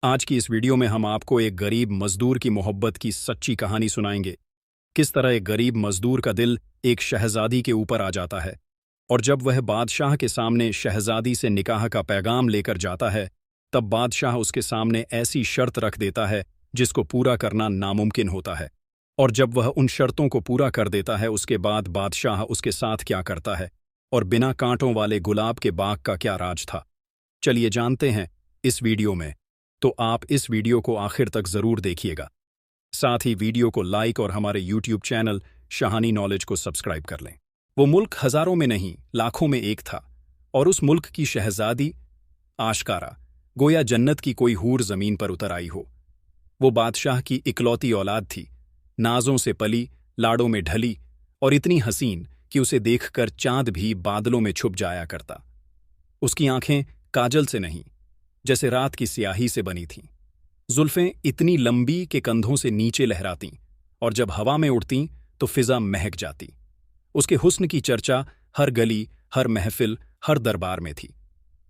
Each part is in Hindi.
आज की इस वीडियो में हम आपको एक गरीब मजदूर की मोहब्बत की सच्ची कहानी सुनाएंगे। किस तरह एक गरीब मजदूर का दिल एक शहजादी के ऊपर आ जाता है, और जब वह बादशाह के सामने शहजादी से निकाह का पैगाम लेकर जाता है, तब बादशाह उसके सामने ऐसी शर्त रख देता है जिसको पूरा करना नामुमकिन होता है। और जब वह उन शर्तों को पूरा कर देता है, उसके बाद बादशाह उसके साथ क्या करता है और बिना कांटों वाले गुलाब के बाग का क्या राज था, चलिए जानते हैं इस वीडियो में। तो आप इस वीडियो को आखिर तक जरूर देखिएगा। साथ ही वीडियो को लाइक और हमारे यूट्यूब चैनल शाहानी नॉलेज को सब्सक्राइब कर लें। वो मुल्क हजारों में नहीं, लाखों में एक था, और उस मुल्क की शहजादी आशकारा गोया जन्नत की कोई हूर जमीन पर उतर आई हो। वो बादशाह की इकलौती औलाद थी, नाजों से पली, लाड़ों में ढली, और इतनी हसीन कि उसे देखकर चांद भी बादलों में छुप जाया करता। उसकी आंखें काजल से नहीं, जैसे रात की स्याही से बनी थीं। जुल्फें इतनी लंबी कि कंधों से नीचे लहरातीं, और जब हवा में उड़तीं तो फिजा महक जाती। उसके हुस्न की चर्चा हर गली, हर महफिल, हर दरबार में थी।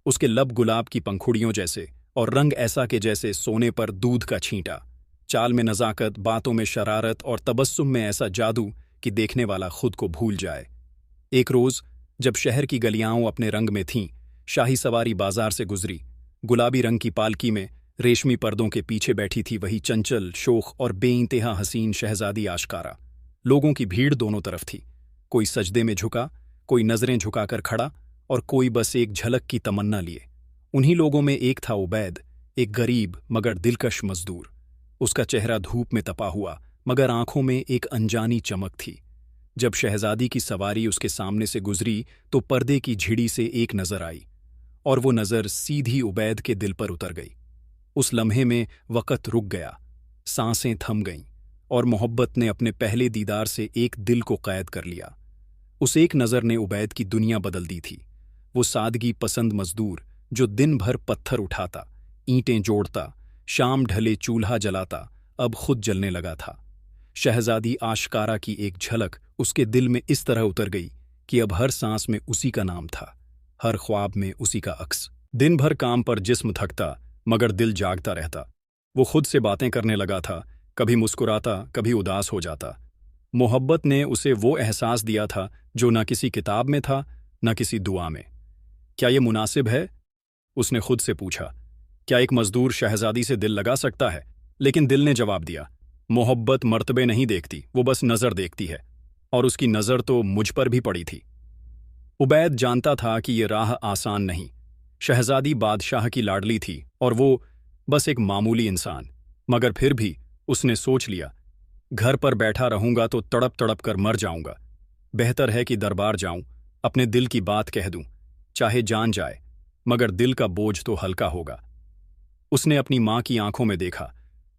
उसके लब गुलाब की पंखुड़ियों जैसे, और रंग ऐसा के जैसे सोने पर दूध का छींटा। चाल में नजाकत, बातों में शरारत, और तबस्सुम में ऐसा जादू कि देखने वाला खुद को भूल जाए। एक रोज जब शहर की गलियां अपने रंग में थीं, शाही सवारी बाजार से गुजरी। गुलाबी रंग की पालकी में रेशमी पर्दों के पीछे बैठी थी वही चंचल, शोख और बेइंतहा हसीन शहजादी आशकारा। लोगों की भीड़ दोनों तरफ थी। कोई सजदे में झुका, कोई नजरें झुकाकर खड़ा, और कोई बस एक झलक की तमन्ना लिए। उन्हीं लोगों में एक था उबैद, एक गरीब मगर दिलकश मजदूर। उसका चेहरा धूप में तपा हुआ, मगर आंखों में एक अनजानी चमक थी। जब शहजादी की सवारी उसके सामने से गुजरी तो पर्दे की झिड़ी से एक नजर आई, और वो नजर सीधी उबैद के दिल पर उतर गई। उस लम्हे में वक़्त रुक गया, सांसें थम गईं, और मोहब्बत ने अपने पहले दीदार से एक दिल को कैद कर लिया। उस एक नज़र ने उबैद की दुनिया बदल दी थी। वो सादगी पसंद मजदूर जो दिन भर पत्थर उठाता, ईंटें जोड़ता, शाम ढले चूल्हा जलाता, अब खुद जलने लगा था। शहजादी आशकारा की एक झलक उसके दिल में इस तरह उतर गई कि अब हर सांस में उसी का नाम था, हर ख्वाब में उसी का अक्स। दिन भर काम पर जिस्म थकता, मगर दिल जागता रहता। वो खुद से बातें करने लगा था, कभी मुस्कुराता, कभी उदास हो जाता। मोहब्बत ने उसे वो एहसास दिया था जो न किसी किताब में था, न किसी दुआ में। क्या ये मुनासिब है? उसने खुद से पूछा। क्या एक मजदूर शहजादी से दिल लगा सकता है? लेकिन दिल ने जवाब दिया, मोहब्बत मर्तबे नहीं देखती, वो बस नजर देखती है। और उसकी नजर तो मुझ पर भी पड़ी थी। उबैद जानता था कि ये राह आसान नहीं। शहजादी बादशाह की लाडली थी, और वो बस एक मामूली इंसान। मगर फिर भी उसने सोच लिया, घर पर बैठा रहूंगा तो तड़प तड़प कर मर जाऊंगा। बेहतर है कि दरबार जाऊं, अपने दिल की बात कह दूं। चाहे जान जाए, मगर दिल का बोझ तो हल्का होगा। उसने अपनी मां की आंखों में देखा,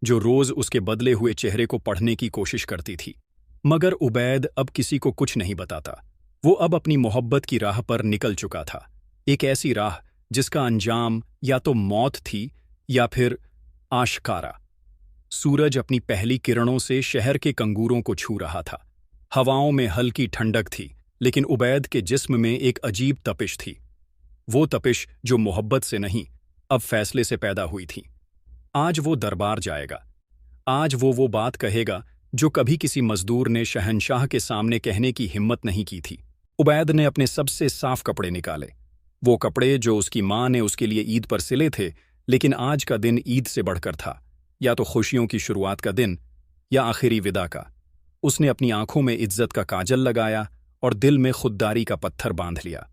जो रोज उसके बदले हुए चेहरे को पढ़ने की कोशिश करती थी। मगर उबैद अब किसी को कुछ नहीं बताता। वो अब अपनी मोहब्बत की राह पर निकल चुका था, एक ऐसी राह जिसका अंजाम या तो मौत थी या फिर आशकारा। सूरज अपनी पहली किरणों से शहर के कंगूरों को छू रहा था। हवाओं में हल्की ठंडक थी, लेकिन उबैद के जिस्म में एक अजीब तपिश थी। वो तपिश जो मोहब्बत से नहीं, अब फैसले से पैदा हुई थी। आज वो दरबार जाएगा। आज वो बात कहेगा जो कभी किसी मजदूर ने शहंशाह के सामने कहने की हिम्मत नहीं की थी। उबैद ने अपने सबसे साफ कपड़े निकाले, वो कपड़े जो उसकी मां ने उसके लिए ईद पर सिले थे। लेकिन आज का दिन ईद से बढ़कर था, या तो खुशियों की शुरुआत का दिन या आखिरी विदा का। उसने अपनी आंखों में इज्जत का काजल लगाया और दिल में खुददारी का पत्थर बांध लिया।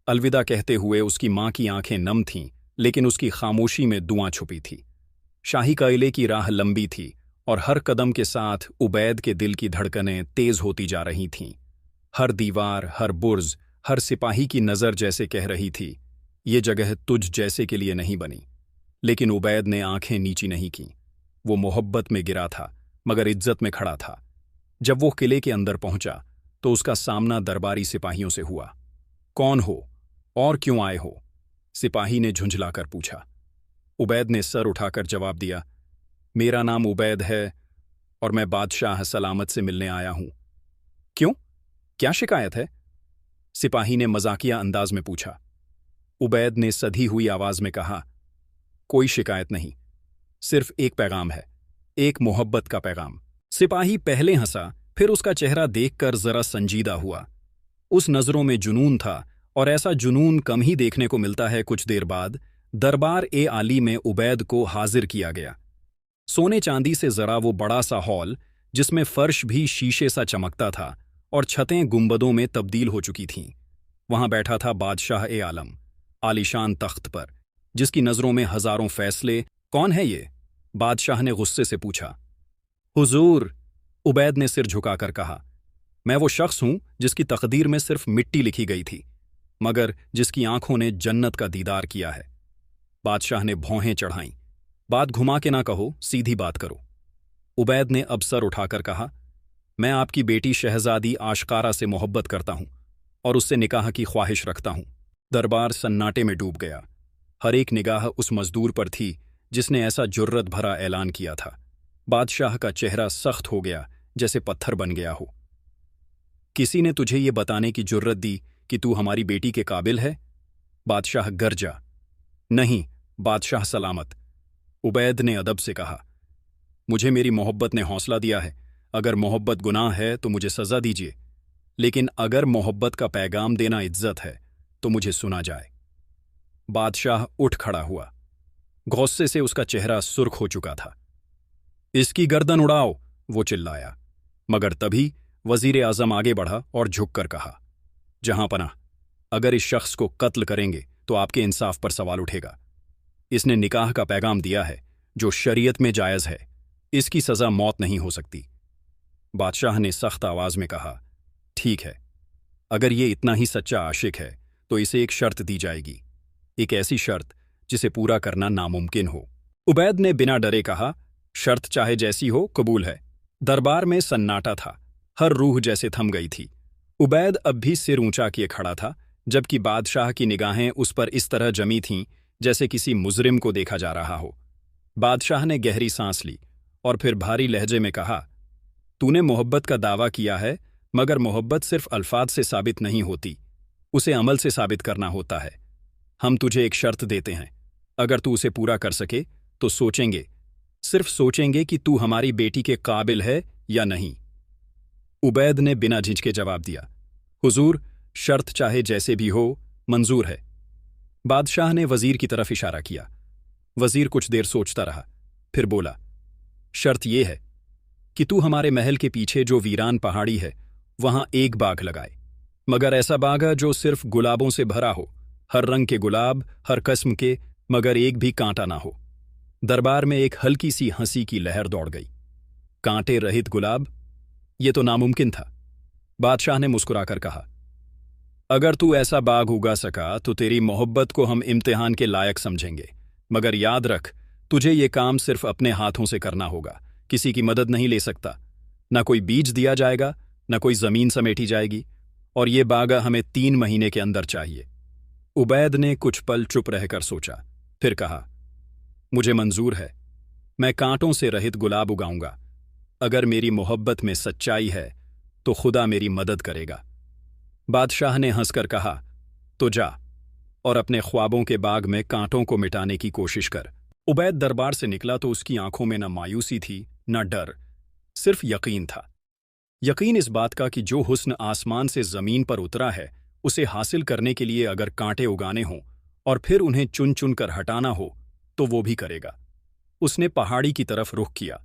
अलविदा कहते हुए उसकी मां की आंखें नम थीं, लेकिन उसकी खामोशी में दुआं छुपी थी। शाही कायले की राह लंबी थी, और हर कदम के साथ उबैद के दिल की धड़कनें तेज होती जा रही थीं। हर दीवार, हर बुर्ज, हर सिपाही की नज़र जैसे कह रही थी, ये जगह तुझ जैसे के लिए नहीं बनी। लेकिन उबैद ने आंखें नीची नहीं कीं। वो मोहब्बत में गिरा था, मगर इज्जत में खड़ा था। जब वो किले के अंदर पहुंचा तो उसका सामना दरबारी सिपाहियों से हुआ। कौन हो और क्यों आए हो? सिपाही ने झुंझलाकर पूछा। उबैद ने सर उठाकर जवाब दिया, मेरा नाम उबैद है, और मैं बादशाह सलामत से मिलने आया हूं। क्यों? क्या शिकायत है? सिपाही ने मजाकिया अंदाज में पूछा। उबैद ने सधी हुई आवाज में कहा, कोई शिकायत नहीं, सिर्फ एक पैगाम है, एक मोहब्बत का पैगाम। सिपाही पहले हंसा, फिर उसका चेहरा देखकर जरा संजीदा हुआ। उस नजरों में जुनून था, और ऐसा जुनून कम ही देखने को मिलता है। कुछ देर बाद दरबार ए आली में उबैद को हाजिर किया गया। सोने चांदी से जरा वो बड़ा सा हॉल, जिसमें फर्श भी शीशे सा चमकता था और छतें गुंबदों में तब्दील हो चुकी थीं। वहां बैठा था बादशाह ए आलम, आलीशान तख्त पर, जिसकी नजरों में हजारों फैसले। कौन है ये? बादशाह ने गुस्से से पूछा। हुजूर, उबैद ने सिर झुकाकर कहा, मैं वो शख्स हूं जिसकी तकदीर में सिर्फ मिट्टी लिखी गई थी, मगर जिसकी आंखों ने जन्नत का दीदार किया है। बादशाह ने भौहें चढ़ाईं। बात घुमा के ना कहो, सीधी बात करो। उबैद ने अब सर उठाकर कहा, मैं आपकी बेटी शहजादी आशकारा से मोहब्बत करता हूं और उससे निकाह की ख्वाहिश रखता हूं। दरबार सन्नाटे में डूब गया। हर एक निगाह उस मजदूर पर थी जिसने ऐसा जुर्रत भरा ऐलान किया था। बादशाह का चेहरा सख्त हो गया, जैसे पत्थर बन गया हो। किसी ने तुझे ये बताने की जुर्रत दी कि तू हमारी बेटी के काबिल है? बादशाह गरजा। नहीं, बादशाह सलामत, उबैद ने अदब से कहा। मुझे मेरी मोहब्बत ने हौसला दिया है। अगर मोहब्बत गुनाह है तो मुझे सजा दीजिए, लेकिन अगर मोहब्बत का पैगाम देना इज्जत है तो मुझे सुना जाए। बादशाह उठ खड़ा हुआ। गुस्से से उसका चेहरा सुर्ख हो चुका था। इसकी गर्दन उड़ाओ, वो चिल्लाया। मगर तभी वजीर आजम आगे बढ़ा और झुककर कहा, जहां पनाह, अगर इस शख्स को कत्ल करेंगे तो आपके इंसाफ पर सवाल उठेगा। इसने निकाह का पैगाम दिया है जो शरीयत में जायज है। इसकी सजा मौत नहीं हो सकती। बादशाह ने सख्त आवाज में कहा, ठीक है, अगर ये इतना ही सच्चा आशिक है तो इसे एक शर्त दी जाएगी, एक ऐसी शर्त जिसे पूरा करना नामुमकिन हो। उबैद ने बिना डरे कहा, शर्त चाहे जैसी हो, कबूल है। दरबार में सन्नाटा था। हर रूह जैसे थम गई थी। उबैद अब भी सिर ऊंचा किए खड़ा था, जबकि बादशाह की निगाहें उस पर इस तरह जमी थीं जैसे किसी मुजरिम को देखा जा रहा हो। बादशाह ने गहरी सांस ली और फिर भारी लहजे में कहा, तूने मोहब्बत का दावा किया है, मगर मोहब्बत सिर्फ अल्फाज से साबित नहीं होती, उसे अमल से साबित करना होता है। हम तुझे एक शर्त देते हैं, अगर तू उसे पूरा कर सके तो सोचेंगे, सिर्फ सोचेंगे कि तू हमारी बेटी के काबिल है या नहीं। उबैद ने बिना झिझके जवाब दिया, हुजूर, शर्त चाहे जैसे भी हो, मंजूर है। बादशाह ने वजीर की तरफ इशारा किया। वजीर कुछ देर सोचता रहा, फिर बोला, शर्त यह है कि तू हमारे महल के पीछे जो वीरान पहाड़ी है वहां एक बाग लगाए, मगर ऐसा बाग जो सिर्फ गुलाबों से भरा हो, हर रंग के गुलाब, हर किस्म के, मगर एक भी कांटा ना हो। दरबार में एक हल्की सी हंसी की लहर दौड़ गई। कांटे रहित गुलाब, ये तो नामुमकिन था। बादशाह ने मुस्कुराकर कहा, अगर तू ऐसा बाग उगा सका तो तेरी मोहब्बत को हम इम्तिहान के लायक समझेंगे, मगर याद रख, तुझे ये काम सिर्फ अपने हाथों से करना होगा, किसी की मदद नहीं ले सकता। ना कोई बीज दिया जाएगा, ना कोई जमीन समेटी जाएगी, और ये बागा हमें 3 महीने के अंदर चाहिए। उबैद ने कुछ पल चुप रहकर सोचा, फिर कहा, मुझे मंजूर है, मैं कांटों से रहित गुलाब उगाऊंगा। अगर मेरी मोहब्बत में सच्चाई है तो खुदा मेरी मदद करेगा। बादशाह ने हंसकर कहा, तो जा और अपने ख्वाबों के बाग में कांटों को मिटाने की कोशिश कर। उबैद दरबार से निकला तो उसकी आंखों में न मायूसी थी न डर, सिर्फ यकीन था। यकीन इस बात का कि जो हुस्न आसमान से जमीन पर उतरा है, उसे हासिल करने के लिए अगर कांटे उगाने हों और फिर उन्हें चुन चुन कर हटाना हो तो वो भी करेगा। उसने पहाड़ी की तरफ रुख किया।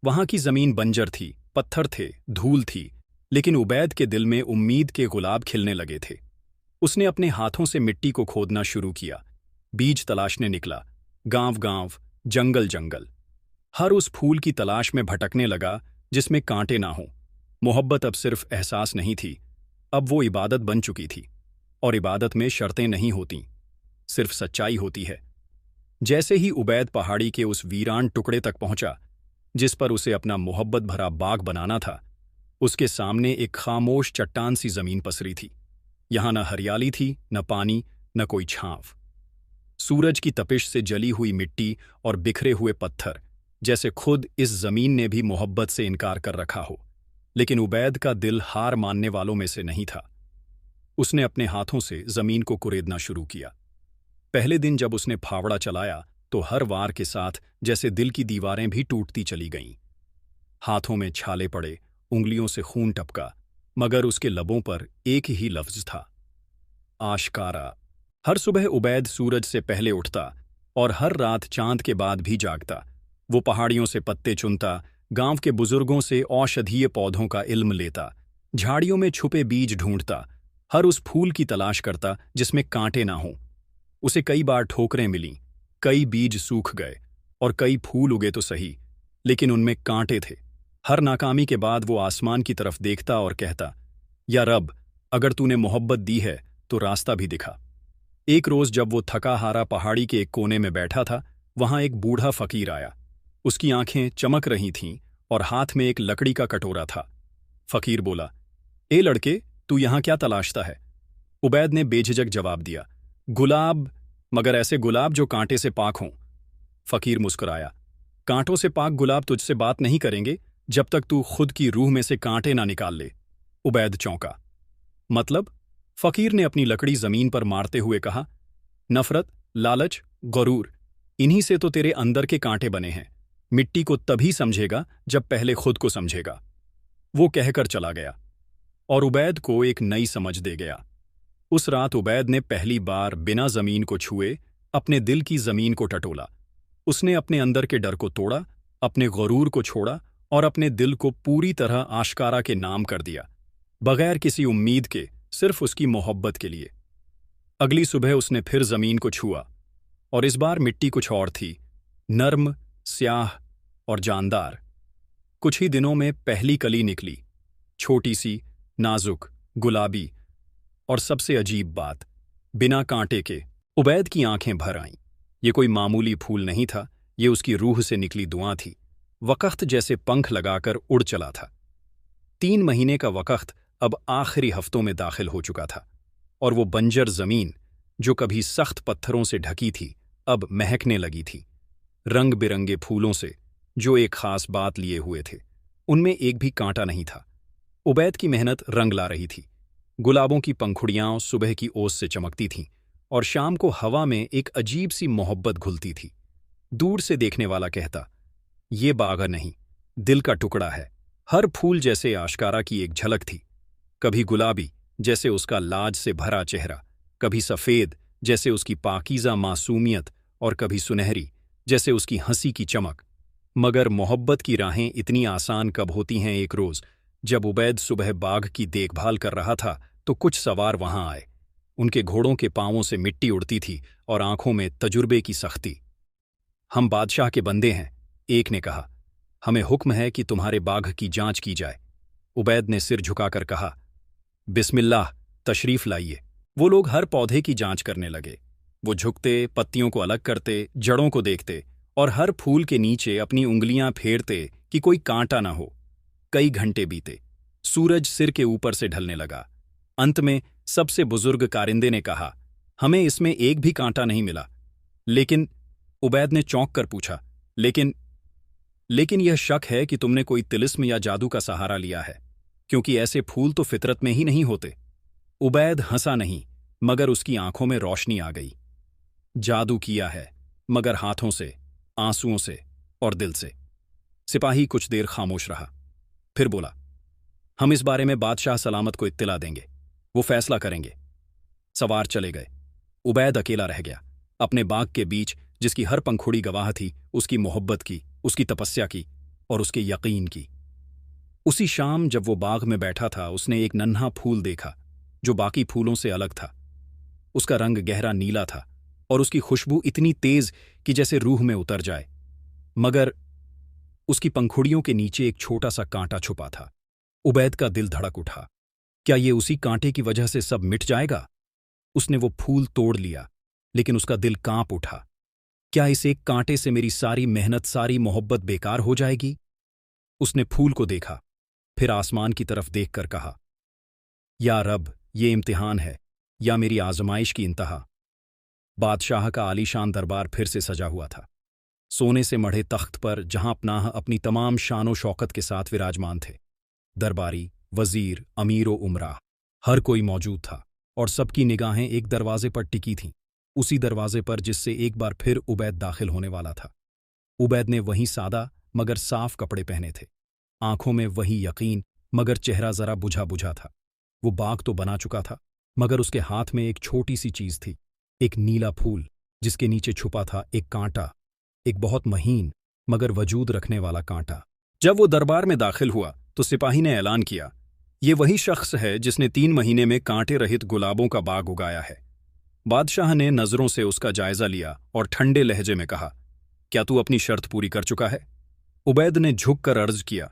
वहां की जमीन बंजर थी, पत्थर थे, धूल थी, लेकिन उबैद के दिल में उम्मीद के गुलाब खिलने लगे थे। उसने अपने हाथों से मिट्टी को खोदना शुरू किया। बीज तलाशने निकला। गांव गांव, जंगल जंगल, हर उस फूल की तलाश में भटकने लगा जिसमें कांटे ना हों। मोहब्बत अब सिर्फ एहसास नहीं थी, अब वो इबादत बन चुकी थी, और इबादत में शर्तें नहीं होतीं, सिर्फ सच्चाई होती है। जैसे ही उबैद पहाड़ी के उस वीरान टुकड़े तक पहुंचा जिस पर उसे अपना मोहब्बत भरा बाग बनाना था, उसके सामने एक खामोश चट्टान सी जमीन पसरी थी। यहां न हरियाली थी, न पानी, न कोई छांव। सूरज की तपिश से जली हुई मिट्टी और बिखरे हुए पत्थर, जैसे खुद इस जमीन ने भी मोहब्बत से इनकार कर रखा हो। लेकिन उबैद का दिल हार मानने वालों में से नहीं था। उसने अपने हाथों से जमीन को कुरेदना शुरू किया। पहले दिन जब उसने फावड़ा चलाया तो हर वार के साथ जैसे दिल की दीवारें भी टूटती चली गईं। हाथों में छाले पड़े, उंगलियों से खून टपका, मगर उसके लबों पर एक ही लफ्ज था, आशकारा। हर सुबह उबैद सूरज से पहले उठता और हर रात चांद के बाद भी जागता। वो पहाड़ियों से पत्ते चुनता, गांव के बुजुर्गों से औषधीय पौधों का इल्म लेता, झाड़ियों में छुपे बीज ढूंढता, हर उस फूल की तलाश करता जिसमें कांटे ना हों। उसे कई बार ठोकरें मिलीं, कई बीज सूख गए और कई फूल उगे तो सही, लेकिन उनमें कांटे थे। हर नाकामी के बाद वो आसमान की तरफ देखता और कहता, या रब, अगर तूने मोहब्बत दी है तो रास्ता भी दिखा। एक रोज जब वो थका हारा पहाड़ी के एक कोने में बैठा था, वहां एक बूढ़ा फकीर आया। उसकी आंखें चमक रही थीं और हाथ में एक लकड़ी का कटोरा था। फकीर बोला, ए लड़के, तू यहां क्या तलाशता है? उबैद ने बेझिझक जवाब दिया, गुलाब, मगर ऐसे गुलाब जो कांटे से पाक हों। फकीर मुस्कुराया, कांटों से पाक गुलाब तुझसे बात नहीं करेंगे जब तक तू खुद की रूह में से कांटे ना निकाल ले। उबैद चौंका। मतलब? फकीर ने अपनी लकड़ी जमीन पर मारते हुए कहा, नफरत, लालच, गरूर, इन्हीं से तो तेरे अंदर के कांटे बने हैं। मिट्टी को तभी समझेगा जब पहले खुद को समझेगा। वो कहकर चला गया और उबैद को एक नई समझ दे गया। उस रात उबैद ने पहली बार बिना जमीन को छुए अपने दिल की जमीन को टटोला। उसने अपने अंदर के डर को तोड़ा, अपने गरूर को छोड़ा और अपने दिल को पूरी तरह आशकारा के नाम कर दिया, बगैर किसी उम्मीद के, सिर्फ उसकी मोहब्बत के लिए। अगली सुबह उसने फिर जमीन को छुआ और इस बार मिट्टी कुछ और थी, नर्म, स्याह और जानदार। कुछ ही दिनों में पहली कली निकली, छोटी सी, नाजुक, गुलाबी और सबसे अजीब बात, बिना कांटे के। उबैद की आंखें भर आईं। ये कोई मामूली फूल नहीं था, ये उसकी रूह से निकली दुआ थी। वक़्त जैसे पंख लगाकर उड़ चला था। 3 महीने का वक़्त अब आखिरी हफ्तों में दाखिल हो चुका था और वो बंजर जमीन, जो कभी सख्त पत्थरों से ढकी थी, अब महकने लगी थी, रंग बिरंगे फूलों से, जो एक खास बात लिए हुए थे। उनमें एक भी कांटा नहीं था। उबैद की मेहनत रंग ला रही थी। गुलाबों की पंखुड़ियां सुबह की ओस से चमकती थीं और शाम को हवा में एक अजीब सी मोहब्बत घुलती थी। दूर से देखने वाला कहता, ये बाग नहीं, दिल का टुकड़ा है। हर फूल जैसे आशकारा की एक झलक थी, कभी गुलाबी जैसे उसका लाज से भरा चेहरा, कभी सफ़ेद जैसे उसकी पाकीज़ा मासूमियत और कभी सुनहरी जैसे उसकी हंसी की चमक। मगर मोहब्बत की राहें इतनी आसान कब होती हैं? एक रोज़ जब उबैद सुबह बाग की देखभाल कर रहा था तो कुछ सवार वहां आए। उनके घोड़ों के पांवों से मिट्टी उड़ती थी और आंखों में तजुर्बे की सख्ती। हम बादशाह के बंदे हैं, एक ने कहा। हमें हुक्म है कि तुम्हारे बाघ की जांच की जाए। उबैद ने सिर झुकाकर कहा, बिस्मिल्लाह, तशरीफ लाइए। वो लोग हर पौधे की जांच करने लगे। वो झुकते, पत्तियों को अलग करते, जड़ों को देखते और हर फूल के नीचे अपनी उंगलियां फेरते कि कोई कांटा ना हो। कई घंटे बीते, सूरज सिर के ऊपर से ढलने लगा। अंत में सबसे बुजुर्ग कारिंदे ने कहा, हमें इसमें एक भी कांटा नहीं मिला। लेकिन उबैद ने चौंक कर पूछा, लेकिन यह शक है कि तुमने कोई तिलिस्म या जादू का सहारा लिया है, क्योंकि ऐसे फूल तो फितरत में ही नहीं होते। उबैद हंसा नहीं, मगर उसकी आंखों में रोशनी आ गई। जादू किया है, मगर हाथों से, आंसुओं से और दिल से। सिपाही कुछ देर खामोश रहा, फिर बोला, हम इस बारे में बादशाह सलामत को इत्तिला देंगे, वो फैसला करेंगे। सवार चले गए। उबैद अकेला रह गया, अपने बाग के बीच, जिसकी हर पंखुड़ी गवाह थी उसकी मोहब्बत की, उसकी तपस्या की और उसके यकीन की। उसी शाम जब वो बाग में बैठा था, उसने एक नन्हा फूल देखा जो बाकी फूलों से अलग था। उसका रंग गहरा नीला था और उसकी खुशबू इतनी तेज कि जैसे रूह में उतर जाए। मगर उसकी पंखुड़ियों के नीचे एक छोटा सा कांटा छुपा था। उबैद का दिल धड़क उठा। क्या ये उसी कांटे की वजह से सब मिट जाएगा? उसने वो फूल तोड़ लिया, लेकिन उसका दिल कांप उठा। क्या इस एक कांटे से मेरी सारी मेहनत, सारी मोहब्बत बेकार हो जाएगी? उसने फूल को देखा, फिर आसमान की तरफ देखकर कहा, या रब, ये इम्तिहान है या मेरी आजमाइश की इंतहा। बादशाह का आलीशान दरबार फिर से सजा हुआ था। सोने से मढ़े तख्त पर जहां पनाह अपनी तमाम शानो शौकत के साथ विराजमान थे। दरबारी, वजीर, अमीर व उमरा, हर कोई मौजूद था और सबकी निगाहें एक दरवाजे पर टिकी थीं। उसी दरवाजे पर जिससे एक बार फिर उबैद दाखिल होने वाला था। उबैद ने वही सादा मगर साफ कपड़े पहने थे, आंखों में वही यकीन मगर चेहरा जरा बुझा बुझा था। वो बाग तो बना चुका था, मगर उसके हाथ में एक छोटी सी चीज थी, एक नीला फूल जिसके नीचे छुपा था एक कांटा, एक बहुत महीन मगर वजूद रखने वाला कांटा। जब वो दरबार में दाखिल हुआ तो सिपाही ने ऐलान किया, ये वही शख्स है जिसने 3 महीने में कांटे रहित गुलाबों का बाग उगाया है। बादशाह ने नजरों से उसका जायजा लिया और ठंडे लहजे में कहा, क्या तू अपनी शर्त पूरी कर चुका है? उबैद ने झुककर अर्ज किया,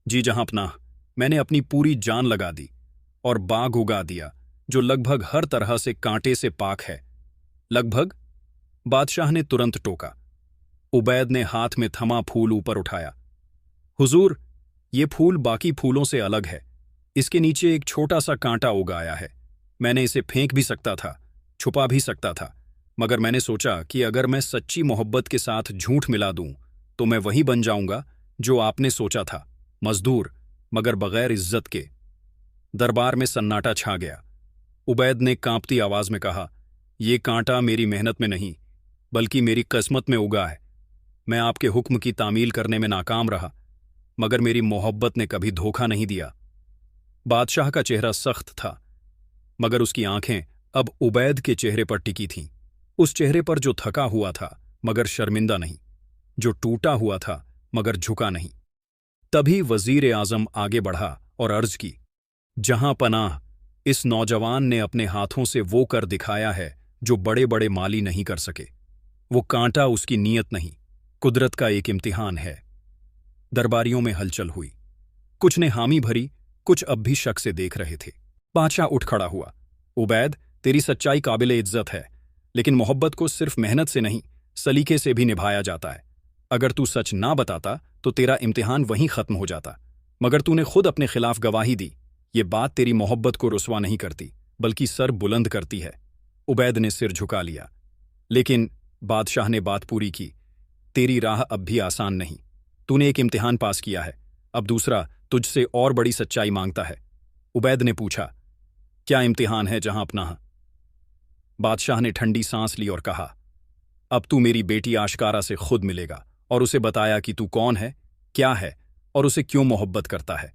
जी जहांपनाह, मैंने अपनी पूरी जान लगा दी और बाग उगा दिया जो लगभग हर तरह से कांटे से पाक है। लगभग? बादशाह ने तुरंत टोका। उबैद ने हाथ में थमा फूल ऊपर उठाया। हुजूर, ये फूल बाकी फूलों से अलग है, इसके नीचे एक छोटा सा कांटा उगाया है। मैंने इसे फेंक भी सकता था, छुपा भी सकता था, मगर मैंने सोचा कि अगर मैं सच्ची मोहब्बत के साथ झूठ मिला दूं तो मैं वही बन जाऊंगा जो आपने सोचा था, मजदूर मगर बगैर इज्जत के। दरबार में सन्नाटा छा गया। उबैद ने कांपती आवाज में कहा, ये कांटा मेरी मेहनत में नहीं बल्कि मेरी किस्मत में उगा है। मैं आपके हुक्म की तामील करने में नाकाम रहा, मगर मेरी मोहब्बत ने कभी धोखा नहीं दिया। बादशाह का चेहरा सख्त था, मगर उसकी आंखें अब उबैद के चेहरे पर टिकी थीं, उस चेहरे पर जो थका हुआ था मगर शर्मिंदा नहीं, जो टूटा हुआ था मगर झुका नहीं। तभी वजीर आजम आगे बढ़ा और अर्ज की, जहां पनाह, इस नौजवान ने अपने हाथों से वो कर दिखाया है जो बड़े बड़े माली नहीं कर सके। वो कांटा उसकी नीयत नहीं, कुदरत का एक इम्तिहान है। दरबारियों में हलचल हुई, कुछ ने हामी भरी, कुछ अब भी शक से देख रहे थे। बादशाह उठ खड़ा हुआ, उबैद, तेरी सच्चाई काबिले इज्जत है, लेकिन मोहब्बत को सिर्फ मेहनत से नहीं, सलीके से भी निभाया जाता है। अगर तू सच ना बताता तो तेरा इम्तिहान वहीं खत्म हो जाता, मगर तूने खुद अपने खिलाफ गवाही दी। ये बात तेरी मोहब्बत को रुस्वा नहीं करती बल्कि सर बुलंद करती है। उबैद ने सिर झुका लिया, लेकिन बादशाह ने बात पूरी की, तेरी राह अब भी आसान नहीं। तूने एक इम्तिहान पास किया है, अब दूसरा तुझसे और बड़ी सच्चाई मांगता है। उबैद ने पूछा, क्या इम्तिहान है जहांपनाह? बादशाह ने ठंडी सांस ली और कहा, अब तू मेरी बेटी आशकारा से खुद मिलेगा और उसे बताया कि तू कौन है, क्या है और उसे क्यों मोहब्बत करता है।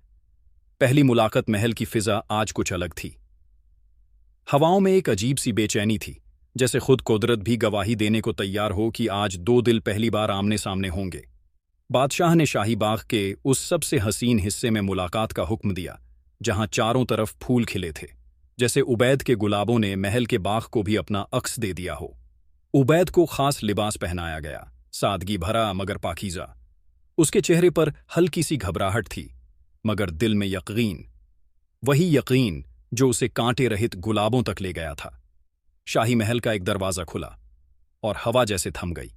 पहली मुलाकात महल की फिजा आज कुछ अलग थी। हवाओं में एक अजीब सी बेचैनी थी, जैसे खुद कुदरत भी गवाही देने को तैयार हो कि आज 2 दिल पहली बार आमने सामने होंगे। बादशाह ने शाही बाग के उस सबसे हसीन हिस्से में मुलाकात का हुक्म दिया जहां चारों तरफ फूल खिले थे, जैसे उबैद के गुलाबों ने महल के बाग को भी अपना अक्स दे दिया हो। उबैद को खास लिबास पहनाया गया, सादगी भरा मगर पाकीज़ा। उसके चेहरे पर हल्की सी घबराहट थी, मगर दिल में यकीन, वही यकीन जो उसे कांटे रहित गुलाबों तक ले गया था। शाही महल का एक दरवाजा खुला और हवा जैसे थम गई।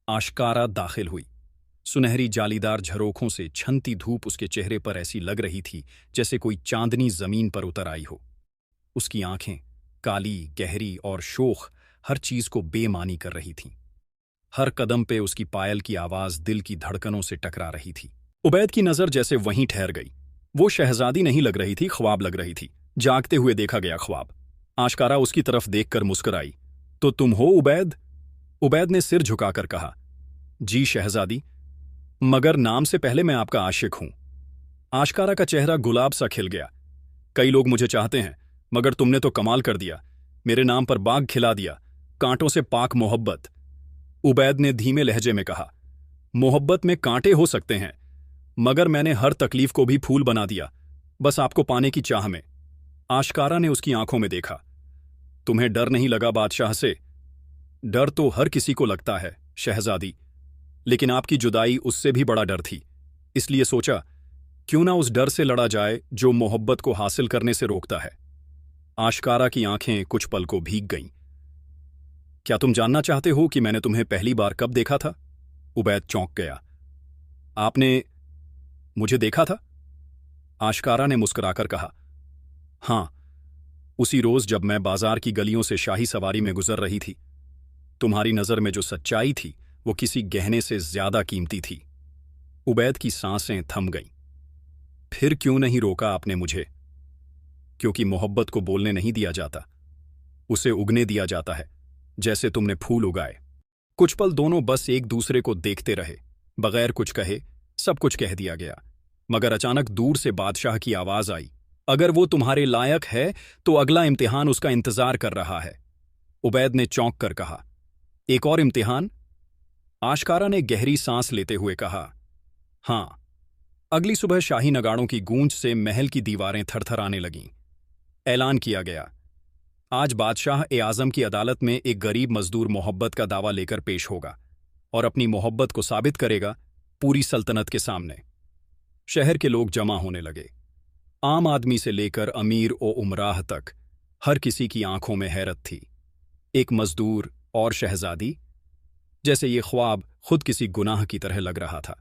आशकारा दाखिल हुई। सुनहरी जालीदार झरोखों से छनती धूप उसके चेहरे पर ऐसी लग रही थी जैसे कोई चांदनी जमीन पर उतर आई हो। उसकी आंखें काली, गहरी और शोख हर चीज को बेमानी कर रही थीं। हर कदम पे उसकी पायल की आवाज दिल की धड़कनों से टकरा रही थी। उबैद की नजर जैसे वहीं ठहर गई। वो शहजादी नहीं लग रही थी, ख्वाब लग रही थी, जागते हुए देखा गया ख्वाब। आशकारा उसकी तरफ देखकर मुस्कुराई, तो तुम हो उबैद? उबैद ने सिर झुकाकर कहा, जी शहजादी, मगर नाम से पहले मैं आपका आशिक हूं। आशकारा का चेहरा गुलाब सा खिल गया। कई लोग मुझे चाहते हैं, मगर तुमने तो कमाल कर दिया, मेरे नाम पर बाग खिला दिया, कांटों से पाक मोहब्बत। उबैद ने धीमे लहजे में कहा, मोहब्बत में कांटे हो सकते हैं, मगर मैंने हर तकलीफ को भी फूल बना दिया, बस आपको पाने की चाह में। आशकारा ने उसकी आंखों में देखा, तुम्हें डर नहीं लगा बादशाह से? डर तो हर किसी को लगता है शहजादी, लेकिन आपकी जुदाई उससे भी बड़ा डर थी। इसलिए सोचा, क्यों ना उस डर से लड़ा जाए जो मोहब्बत को हासिल करने से रोकता है। आशकारा की आंखें कुछ पल को भीग गईं। क्या तुम जानना चाहते हो कि मैंने तुम्हें पहली बार कब देखा था? उबैद चौंक गया। आपने मुझे देखा था? आशकारा ने मुस्कुराकर कहा, हां, उसी रोज जब मैं बाजार की गलियों से शाही सवारी में गुजर रही थी। तुम्हारी नजर में जो सच्चाई थी वो किसी गहने से ज्यादा कीमती थी। उबैद की सांसें थम गईं। फिर क्यों नहीं रोका आपने मुझे? क्योंकि मोहब्बत को बोलने नहीं दिया जाता, उसे उगने दिया जाता है। जैसे तुमने फूल उगाए। कुछ पल दोनों बस एक दूसरे को देखते रहे। बगैर कुछ कहे सब कुछ कह दिया गया, मगर अचानक दूर से बादशाह की आवाज आई, अगर वो तुम्हारे लायक है तो अगला इम्तिहान उसका इंतजार कर रहा है। उबैद ने चौंक कर कहा, एक और इम्तिहान? आशकारा ने गहरी सांस लेते हुए कहा, हां। अगली सुबह शाही नगाड़ों की गूंज से महल की दीवारें थरथराने लगीं। ऐलान किया गया, आज बादशाह ए आजम की अदालत में एक गरीब मजदूर मोहब्बत का दावा लेकर पेश होगा और अपनी मोहब्बत को साबित करेगा पूरी सल्तनत के सामने। शहर के लोग जमा होने लगे। आम आदमी से लेकर अमीर ओ उमराह तक हर किसी की आंखों में हैरत थी। एक मजदूर और शहजादी, जैसे ये ख्वाब खुद किसी गुनाह की तरह लग रहा था।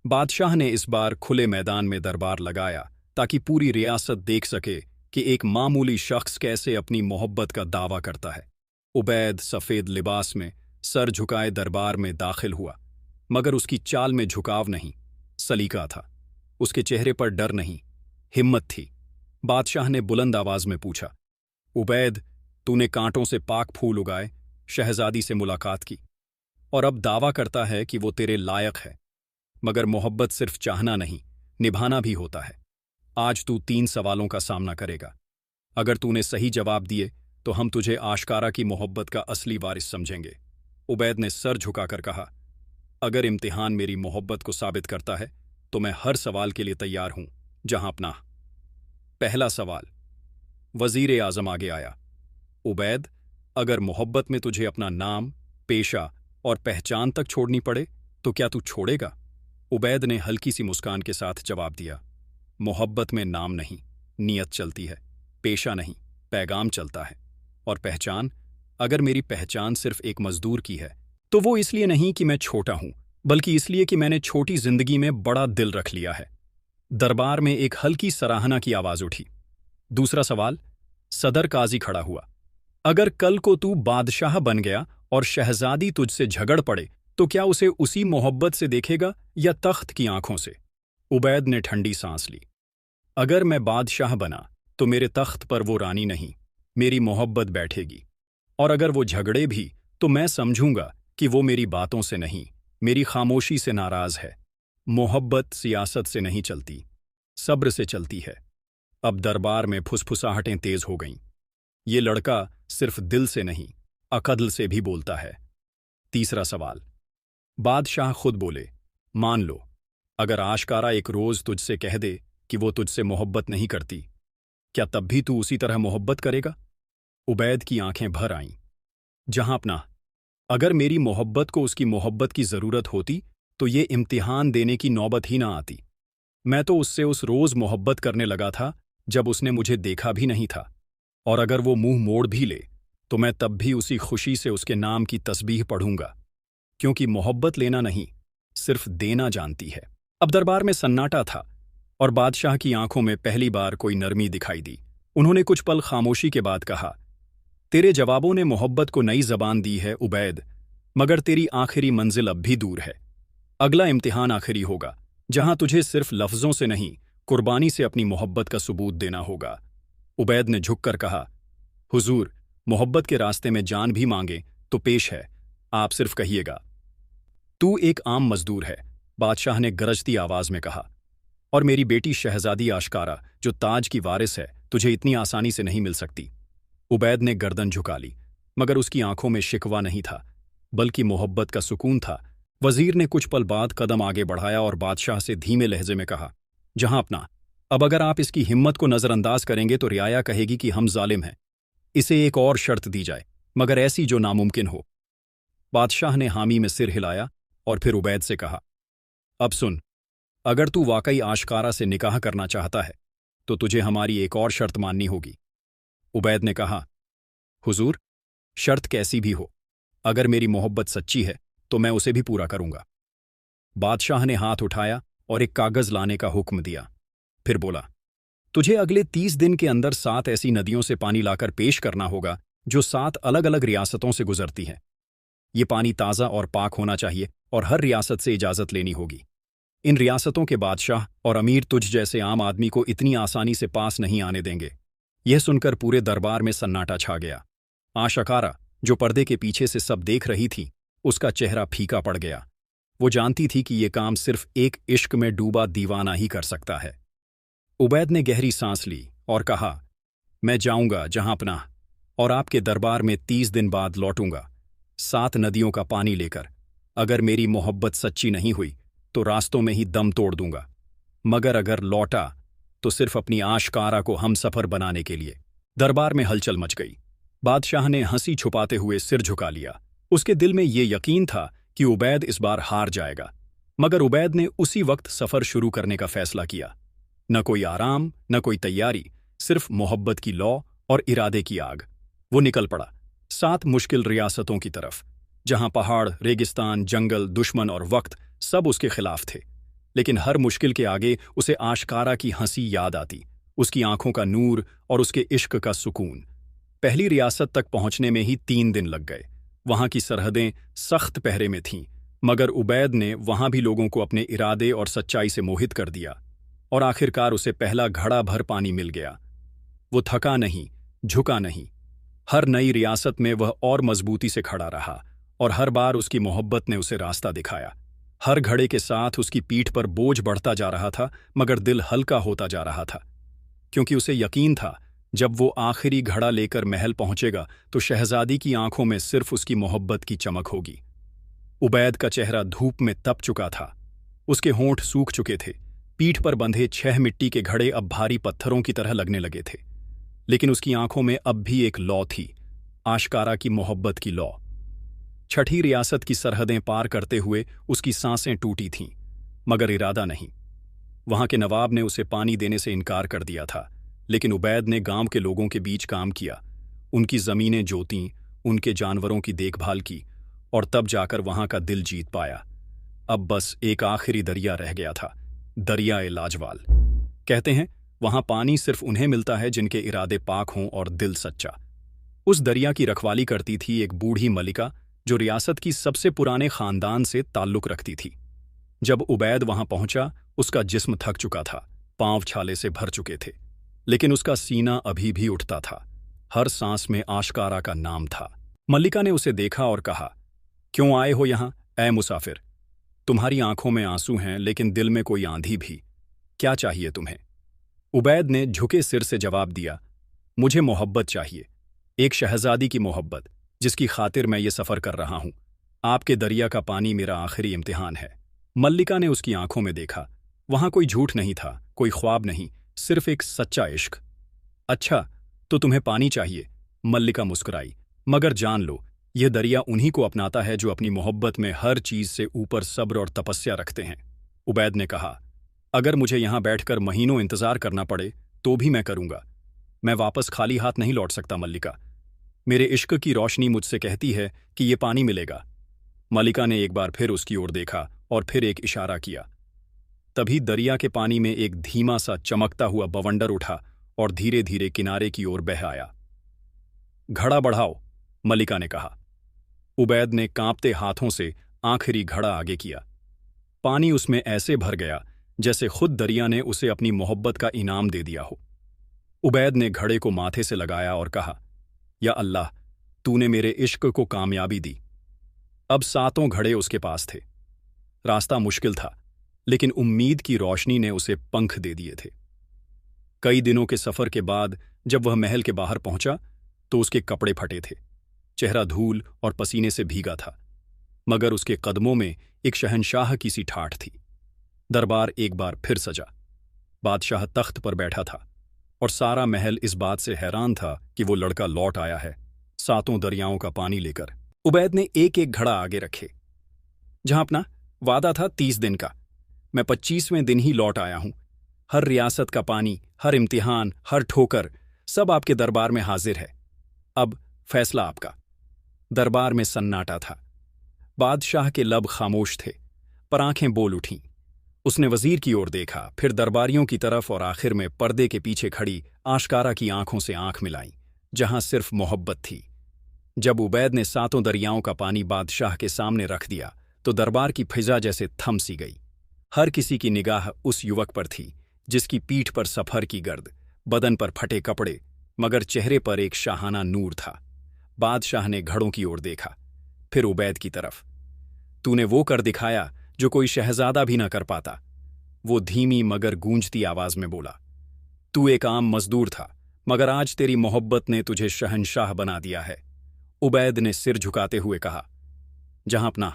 बादशाह ने इस बार खुले मैदान में दरबार लगाया ताकि पूरी रियासत देख सके कि एक मामूली शख्स कैसे अपनी मोहब्बत का दावा करता है। उबैद सफ़ेद लिबास में सर झुकाए दरबार में दाखिल हुआ, मगर उसकी चाल में झुकाव नहीं, सलीका था। उसके चेहरे पर डर नहीं, हिम्मत थी। बादशाह ने बुलंद आवाज में पूछा, उबैद, तूने कांटों से पाक फूल उगाए, शहजादी से मुलाकात की और अब दावा करता है कि वो तेरे लायक है। मगर मोहब्बत सिर्फ चाहना नहीं, निभाना भी होता है। आज तू 3 सवालों का सामना करेगा। अगर तूने सही जवाब दिए तो हम तुझे आशकारा की मोहब्बत का असली वारिस समझेंगे। उबैद ने सर झुकाकर कहा, अगर इम्तिहान मेरी मोहब्बत को साबित करता है तो मैं हर सवाल के लिए तैयार हूं, जहां अपना। पहला सवाल। वजीर आजम आगे आया, उबैद, अगर मोहब्बत में तुझे अपना नाम, पेशा और पहचान तक छोड़नी पड़े तो क्या तू छोड़ेगा? उबैद ने हल्की सी मुस्कान के साथ जवाब दिया, मोहब्बत में नाम नहीं, नीयत चलती है, पेशा नहीं, पैगाम चलता है। और पहचान, अगर मेरी पहचान सिर्फ एक मजदूर की है तो वो इसलिए नहीं कि मैं छोटा हूं, बल्कि इसलिए कि मैंने छोटी जिंदगी में बड़ा दिल रख लिया है। दरबार में एक हल्की सराहना की आवाज उठी। दूसरा सवाल। सदर काजी खड़ा हुआ, अगर कल को तू बादशाह बन गया और शहजादी तुझसे झगड़ पड़े तो क्या उसे उसी मोहब्बत से देखेगा या तख्त की आंखों से? उबैद ने ठंडी सांस ली, अगर मैं बादशाह बना तो मेरे तख्त पर वो रानी नहीं, मेरी मोहब्बत बैठेगी। और अगर वो झगड़े भी तो मैं समझूंगा कि वो मेरी बातों से नहीं, मेरी खामोशी से नाराज है। मोहब्बत सियासत से नहीं चलती, सब्र से चलती है। अब दरबार में फुसफुसाहटें तेज हो गईं। ये लड़का सिर्फ दिल से नहीं, अकल से भी बोलता है। तीसरा सवाल। बादशाह खुद बोले, मान लो अगर आशकारा एक रोज तुझसे कह दे कि वो तुझसे मोहब्बत नहीं करती, क्या तब भी तू उसी तरह मोहब्बत करेगा? उबैद की आंखें भर आईं। जहां अपना, अगर मेरी मोहब्बत को उसकी मोहब्बत की जरूरत होती तो ये इम्तिहान देने की नौबत ही ना आती। मैं तो उससे उस रोज मोहब्बत करने लगा था जब उसने मुझे देखा भी नहीं था। और अगर वो मुंह मोड़ भी ले तो मैं तब भी उसी खुशी से उसके नाम की तस्बीह पढ़ूंगा, क्योंकि मोहब्बत लेना नहीं, सिर्फ देना जानती है। अब दरबार में सन्नाटा था और बादशाह की आंखों में पहली बार कोई नरमी दिखाई दी। उन्होंने कुछ पल खामोशी के बाद कहा, तेरे जवाबों ने मोहब्बत को नई जबान दी है उबैद, मगर तेरी आखिरी मंजिल अब भी दूर है। अगला इम्तिहान आखिरी होगा, जहां तुझे सिर्फ लफ्जों से नहीं, कुर्बानी से अपनी मोहब्बत का सबूत देना होगा। उबैद ने झुककर कहा, हुजूर, मोहब्बत के रास्ते में जान भी मांगे तो पेश है, आप सिर्फ कहिएगा। तू एक आम मजदूर है, बादशाह ने गरजती आवाज में कहा, और मेरी बेटी शहजादी आशकारा जो ताज की वारिस है तुझे इतनी आसानी से नहीं मिल सकती। उबैद ने गर्दन झुका ली, मगर उसकी आंखों में शिकवा नहीं था, बल्कि मोहब्बत का सुकून था। वजीर ने कुछ पल बाद कदम आगे बढ़ाया और बादशाह से धीमे लहजे में कहा, जहां अपना, अब अगर आप इसकी हिम्मत को नजरअंदाज करेंगे तो रियाया कहेगी कि हम जालिम हैं। इसे एक और शर्त दी जाए, मगर ऐसी जो नामुमकिन हो। बादशाह ने हामी में सिर हिलाया और फिर उबैद से कहा, अब सुन, अगर तू वाकई आशकारा से निकाह करना चाहता है तो तुझे हमारी एक और शर्त माननी होगी। उबैद ने कहा, हुजूर, शर्त कैसी भी हो, अगर मेरी मोहब्बत सच्ची है तो मैं उसे भी पूरा करूंगा। बादशाह ने हाथ उठाया और एक कागज लाने का हुक्म दिया। फिर बोला, तुझे अगले 30 दिन के अंदर 7 ऐसी नदियों से पानी लाकर पेश करना होगा जो 7 अलग अलग रियासतों से गुजरती हैं। ये पानी ताज़ा और पाक होना चाहिए और हर रियासत से इजाज़त लेनी होगी। इन रियासतों के बादशाह और अमीर तुझ जैसे आम आदमी को इतनी आसानी से पास नहीं आने देंगे। यह सुनकर पूरे दरबार में सन्नाटा छा गया। आशकारा, जो पर्दे के पीछे से सब देख रही थी, उसका चेहरा फीका पड़ गया। वो जानती थी कि ये काम सिर्फ एक इश्क में डूबा दीवाना ही कर सकता है। उबैद ने गहरी सांस ली और कहा, मैं जाऊंगा जहां पनाह, और आपके दरबार में 30 दिन बाद लौटूंगा, 7 नदियों का पानी लेकर। अगर मेरी मोहब्बत सच्ची नहीं हुई तो रास्तों में ही दम तोड़ दूंगा, मगर अगर लौटा तो सिर्फ अपनी आशकारा को हमसफर बनाने के लिए। दरबार में हलचल मच गई। बादशाह ने हंसी छुपाते हुए सिर झुका लिया। उसके दिल में ये यकीन था कि उबैद इस बार हार जाएगा, मगर उबैद ने उसी वक्त सफर शुरू करने का फैसला किया। न कोई आराम, न कोई तैयारी, सिर्फ मोहब्बत की लौ और इरादे की आग। वो निकल पड़ा 7 मुश्किल रियासतों की तरफ, जहां पहाड़, रेगिस्तान, जंगल, दुश्मन और वक्त सब उसके खिलाफ थे। लेकिन हर मुश्किल के आगे उसे आशकारा की हंसी याद आती, उसकी आंखों का नूर और उसके इश्क का सुकून। पहली रियासत तक पहुंचने में ही 3 दिन लग गए। वहां की सरहदें सख्त पहरे में थीं, मगर उबैद ने वहां भी लोगों को अपने इरादे और सच्चाई से मोहित कर दिया, और आखिरकार उसे पहला घड़ा भर पानी मिल गया। वो थका नहीं, झुका नहीं। हर नई रियासत में वह और मजबूती से खड़ा रहा, और हर बार उसकी मोहब्बत ने उसे रास्ता दिखाया। हर घड़े के साथ उसकी पीठ पर बोझ बढ़ता जा रहा था, मगर दिल हल्का होता जा रहा था, क्योंकि उसे यकीन था जब वो आखिरी घड़ा लेकर महल पहुंचेगा तो शहजादी की आंखों में सिर्फ उसकी मोहब्बत की चमक होगी। उबैद का चेहरा धूप में तप चुका था, उसके होंठ सूख चुके थे। पीठ पर बंधे 6 मिट्टी के घड़े अब भारी पत्थरों की तरह लगने लगे थे, लेकिन उसकी आंखों में अब भी एक लौ थी, आशकारा की मोहब्बत की लौ। छठी रियासत की सरहदें पार करते हुए उसकी सांसें टूटी थीं, मगर इरादा नहीं। वहां के नवाब ने उसे पानी देने से इनकार कर दिया था, लेकिन उबैद ने गांव के लोगों के बीच काम किया, उनकी जमीनें जोतीं, उनके जानवरों की देखभाल की, और तब जाकर वहां का दिल जीत पाया। अब बस एक आखिरी दरिया रह गया था, दरियाए लाजवाल। कहते हैं वहां पानी सिर्फ उन्हें मिलता है जिनके इरादे पाक हों और दिल सच्चा। उस दरिया की रखवाली करती थी एक बूढ़ी मलिका, जो रियासत की सबसे पुराने खानदान से ताल्लुक रखती थी। जब उबैद वहां पहुंचा, उसका जिस्म थक चुका था, पांव छाले से भर चुके थे, लेकिन उसका सीना अभी भी उठता था। हर सांस में आशकारा का नाम था। मल्लिका ने उसे देखा और कहा, क्यों आए हो यहां, ऐ मुसाफिर? तुम्हारी आंखों में आंसू हैं, लेकिन दिल में कोई आंधी भी। क्या चाहिए तुम्हें? उबैद ने झुके सिर से जवाब दिया, मुझे मोहब्बत चाहिए, एक शहजादी की मोहब्बत, जिसकी खातिर मैं ये सफ़र कर रहा हूं। आपके दरिया का पानी मेरा आखिरी इम्तिहान है। मल्लिका ने उसकी आंखों में देखा। वहां कोई झूठ नहीं था, कोई ख्वाब नहीं, सिर्फ एक सच्चा इश्क। अच्छा, तो तुम्हें पानी चाहिए? मल्लिका मुस्कुराई, मगर जान लो, यह दरिया उन्हीं को अपनाता है जो अपनी मोहब्बत में हर चीज से ऊपर सब्र और तपस्या रखते हैं। उबैद ने कहा, अगर मुझे यहां बैठकर महीनों इंतजार करना पड़े तो भी मैं करूंगा। मैं वापस खाली हाथ नहीं लौट सकता मल्लिका। मेरे इश्क की रोशनी मुझसे कहती है कि ये पानी मिलेगा। मल्लिका ने एक बार फिर उसकी ओर देखा और फिर एक इशारा किया। तभी दरिया के पानी में एक धीमा सा चमकता हुआ बवंडर उठा और धीरे धीरे किनारे की ओर बह आया। घड़ा बढ़ाओ, मल्लिका ने कहा। उबैद ने कांपते हाथों से आखिरी घड़ा आगे किया। पानी उसमें ऐसे भर गया जैसे खुद दरिया ने उसे अपनी मोहब्बत का इनाम दे दिया हो। उबैद ने घड़े को माथे से लगाया और कहा, या अल्लाह, तूने मेरे इश्क को कामयाबी दी। अब 7 घड़े उसके पास थे। रास्ता मुश्किल था, लेकिन उम्मीद की रोशनी ने उसे पंख दे दिए थे। कई दिनों के सफर के बाद जब वह महल के बाहर पहुंचा तो उसके कपड़े फटे थे, चेहरा धूल और पसीने से भीगा था, मगर उसके कदमों में एक शहंशाह की सी ठाठ थी। दरबार एक बार फिर सजा। बादशाह तख्त पर बैठा था और सारा महल इस बात से हैरान था कि वो लड़का लौट आया है, 7 दरियाओं का पानी लेकर। उबैद ने एक एक घड़ा आगे रखे। जहां अपना वादा था 30 दिन का, मैं 25वें दिन ही लौट आया हूं। हर रियासत का पानी, हर इम्तिहान, हर ठोकर, सब आपके दरबार में हाजिर है। अब फैसला आपका। दरबार में सन्नाटा था। बादशाह के लब खामोश थे, पर आंखें बोल उठीं। उसने वजीर की ओर देखा, फिर दरबारियों की तरफ, और आखिर में पर्दे के पीछे खड़ी आशकारा की आंखों से आंख मिलाई, जहां सिर्फ मोहब्बत थी। जब उबैद ने 7 दरियाओं का पानी बादशाह के सामने रख दिया तो दरबार की फिजा जैसे थम सी गई। हर किसी की निगाह उस युवक पर थी, जिसकी पीठ पर सफर की गर्द, बदन पर फटे कपड़े, मगर चेहरे पर एक शाहाना नूर था। बादशाह ने घड़ों की ओर देखा, फिर उबैद की तरफ। तूने वो कर दिखाया जो कोई शहजादा भी न कर पाता, वो धीमी मगर गूंजती आवाज में बोला। तू एक आम मजदूर था, मगर आज तेरी मोहब्बत ने तुझे शहंशाह बना दिया है। उबैद ने सिर झुकाते हुए कहा, जहांपनाह,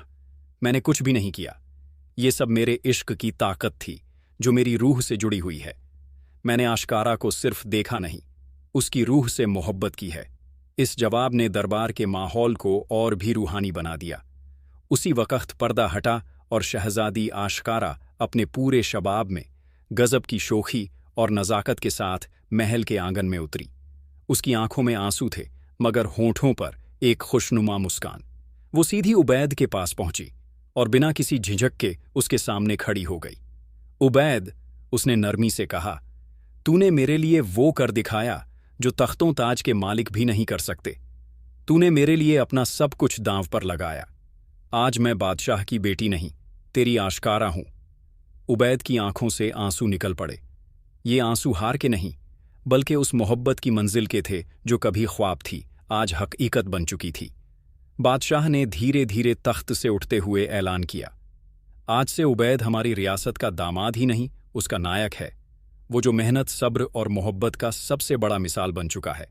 मैंने कुछ भी नहीं किया। ये सब मेरे इश्क की ताकत थी जो मेरी रूह से जुड़ी हुई है। मैंने आशकारा को सिर्फ देखा नहीं, उसकी रूह से मोहब्बत की है। इस जवाब ने दरबार के माहौल को और भी रूहानी बना दिया। उसी वक्त पर्दा हटा और शहजादी आशकारा अपने पूरे शबाब में गजब की शोखी और नज़ाकत के साथ महल के आंगन में उतरी। उसकी आंखों में आंसू थे, मगर होंठों पर एक खुशनुमा मुस्कान। वो सीधी उबैद के पास पहुंची और बिना किसी झिझक के उसके सामने खड़ी हो गई। उबैद, उसने नरमी से कहा, तूने मेरे लिए वो कर दिखाया जो तख्तों ताज के मालिक भी नहीं कर सकते। तूने मेरे लिए अपना सब कुछ दांव पर लगाया। आज मैं बादशाह की बेटी नहीं, तेरी आशकारा हूं। उबैद की आंखों से आंसू निकल पड़े। ये आंसू हार के नहीं, बल्कि उस मोहब्बत की मंजिल के थे जो कभी ख्वाब थी, आज हकीकत बन चुकी थी। बादशाह ने धीरे धीरे तख्त से उठते हुए ऐलान किया, आज से उबैद हमारी रियासत का दामाद ही नहीं, उसका नायक है। वो जो मेहनत, सब्र और मोहब्बत का सबसे बड़ा मिसाल बन चुका है।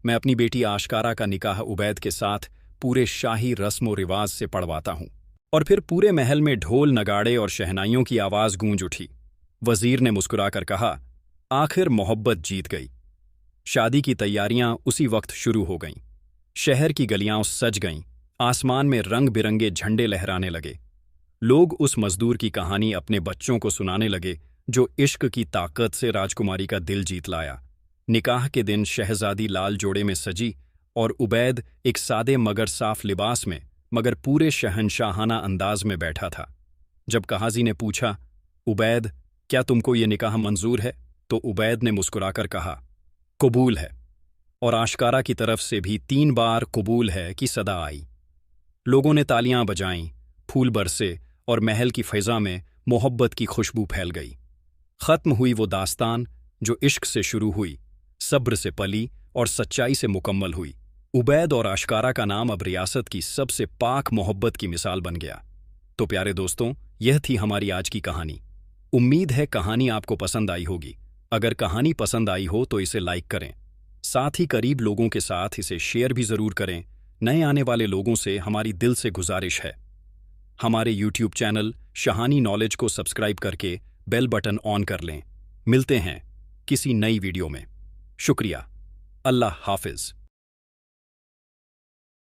मैं अपनी बेटी आशकारा का निकाह उबैद के साथ पूरे शाही रस्म व रिवाज से पढ़वाता हूं। और फिर पूरे महल में ढोल, नगाड़े और शहनाइयों की आवाज गूंज उठी। वजीर ने मुस्कुराकर कहा, आखिर मोहब्बत जीत गई। शादी की तैयारियां उसी वक्त शुरू हो गईं। शहर की गलियां सज गईं, आसमान में रंग बिरंगे झंडे लहराने लगे। लोग उस मजदूर की कहानी अपने बच्चों को सुनाने लगे जो इश्क की ताकत से राजकुमारी का दिल जीत लाया। निकाह के दिन शहजादी लाल जोड़े में सजी और उबैद एक सादे मगर साफ लिबास में, मगर पूरे शहंशाहाना अंदाज में बैठा था। जब काजी ने पूछा, उबैद, क्या तुमको ये निकाह मंजूर है? तो उबैद ने मुस्कुराकर कहा, कबूल है। और आशकारा की तरफ से भी 3 बार कबूल है की सदा आई। लोगों ने तालियां बजाईं, फूल बरसे और महल की फ़िज़ा में मोहब्बत की खुशबू फैल गई। ख़त्म हुई वो दास्तान जो इश्क से शुरू हुई, सब्र से पली और सच्चाई से मुकम्मल हुई। उबैद और आशकारा का नाम अब रियासत की सबसे पाक मोहब्बत की मिसाल बन गया। तो प्यारे दोस्तों, यह थी हमारी आज की कहानी। उम्मीद है कहानी आपको पसंद आई होगी। अगर कहानी पसंद आई हो तो इसे लाइक करें, साथ ही करीब लोगों के साथ इसे शेयर भी ज़रूर करें। नए आने वाले लोगों से हमारी दिल से गुजारिश है, हमारे यूट्यूब चैनल शहानी नॉलेज को सब्सक्राइब करके बेल बटन ऑन कर लें। मिलते हैं किसी नई वीडियो में। शुक्रिया। अल्लाह हाफिज़।